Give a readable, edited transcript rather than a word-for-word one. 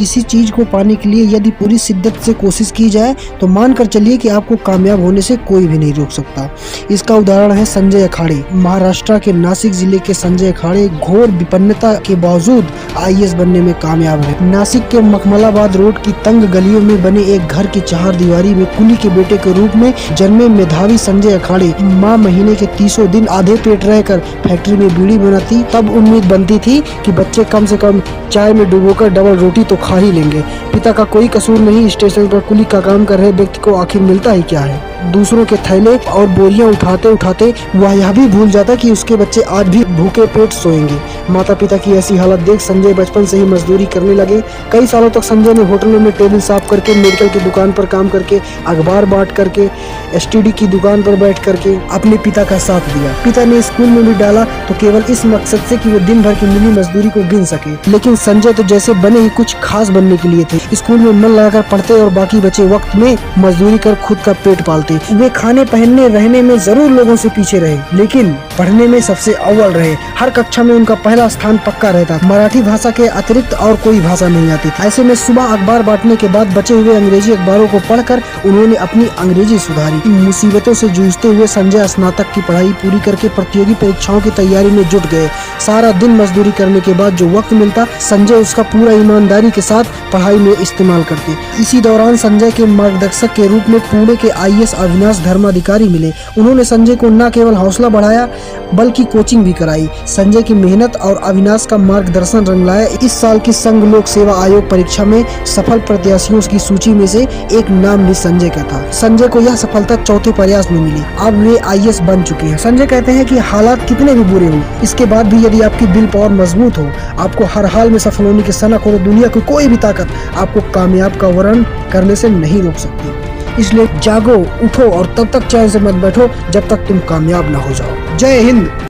किसी चीज को पाने के लिए यदि पूरी शिद्दत से कोशिश की जाए तो मानकर चलिए कि आपको कामयाब होने से कोई भी नहीं रोक सकता। इसका उदाहरण है संजय अखाड़े। महाराष्ट्र के नासिक जिले के संजय अखाड़े घोर विपन्नता के बावजूद आईएएस बनने में कामयाब हुए। नासिक के मखमलाबाद रोड की तंग गलियों में बने एक घर की चारदीवारी में कुली के बेटे के रूप में जन्मे मेधावी संजय अखाड़े माह महीने के 30 दिन आधे पेट रहकर फैक्ट्री में बीड़ी बनाती। तब उम्मीद बनती थी कि बच्चे कम से कम चाय में डुबोकर डबल रोटी तो खा ही लेंगे। पिता का कोई कसूर नहीं, स्टेशन पर कुली का काम कर रहे व्यक्ति को आखिर मिलता ही क्या है। दूसरों के थैले और बोरियां उठाते उठाते वह यह भी भूल जाता कि उसके बच्चे आज भी भूखे पेट सोएंगे। माता पिता की ऐसी हालत देख संजय बचपन से ही मजदूरी करने लगे। कई सालों तक संजय ने होटलों में टेबल साफ करके, मेडिकल की दुकान पर काम करके, अखबार बांट करके, एसटीडी की दुकान पर बैठ करके अपने पिता का साथ दिया। पिता ने स्कूल में भी डाला तो केवल इस मकसद से कि वो दिन भर की मिली मजदूरी को गिन सके। लेकिन संजय तो जैसे बने ही कुछ खास बनने के लिए थे। स्कूल में मन लगाकर पढ़ते और बाकी बचे वक्त में मजदूरी कर खुद का पेट पालते। वे खाने पहनने रहने में जरूर लोगों से पीछे रहे, लेकिन पढ़ने में सबसे अव्वल रहे। हर कक्षा में उनका पहला स्थान पक्का रहता। मराठी भाषा के अतिरिक्त और कोई भाषा नहीं आती थी। ऐसे में सुबह अखबार बांटने के बाद बचे हुए अंग्रेजी अखबारों को पढ़कर उन्होंने अपनी अंग्रेजी सुधारी। इन मुसीबतों से जूझते हुए संजय स्नातक की पढ़ाई पूरी करके प्रतियोगी परीक्षाओं की तैयारी में जुट गए। सारा दिन मजदूरी करने के बाद जो वक्त मिलता संजय उसका पूरा ईमानदारी के साथ पढ़ाई में इस्तेमाल करते। इसी दौरान संजय के मार्गदर्शक के रूप में पुणे के आईएएस अविनाश धर्माधिकारी मिले। उन्होंने संजय को न केवल हौसला बढ़ाया बल्कि कोचिंग भी कराई। संजय की मेहनत और अविनाश का मार्गदर्शन रंग लाया। इस साल की संघ लोक सेवा आयोग परीक्षा में सफल प्रत्याशियों की सूची में से एक नाम भी संजय का था। संजय को यह सफलता चौथे प्रयास में मिली। अब वे आईएएस बन चुके हैं। संजय कहते हैं कि हालात कितने भी बुरे हों, इसके बाद भी यदि आपकी दिल पावर मजबूत हो, आपको हर हाल में सफल होने की सनक हो, तो दुनिया की कोई भी ताकत आपको कामयाब का वर्ण करने से नहीं रोक सकती। इसलिए जागो, उठो और तब तक चैन से मत बैठो जब तक तुम कामयाब ना हो जाओ। जय हिंद।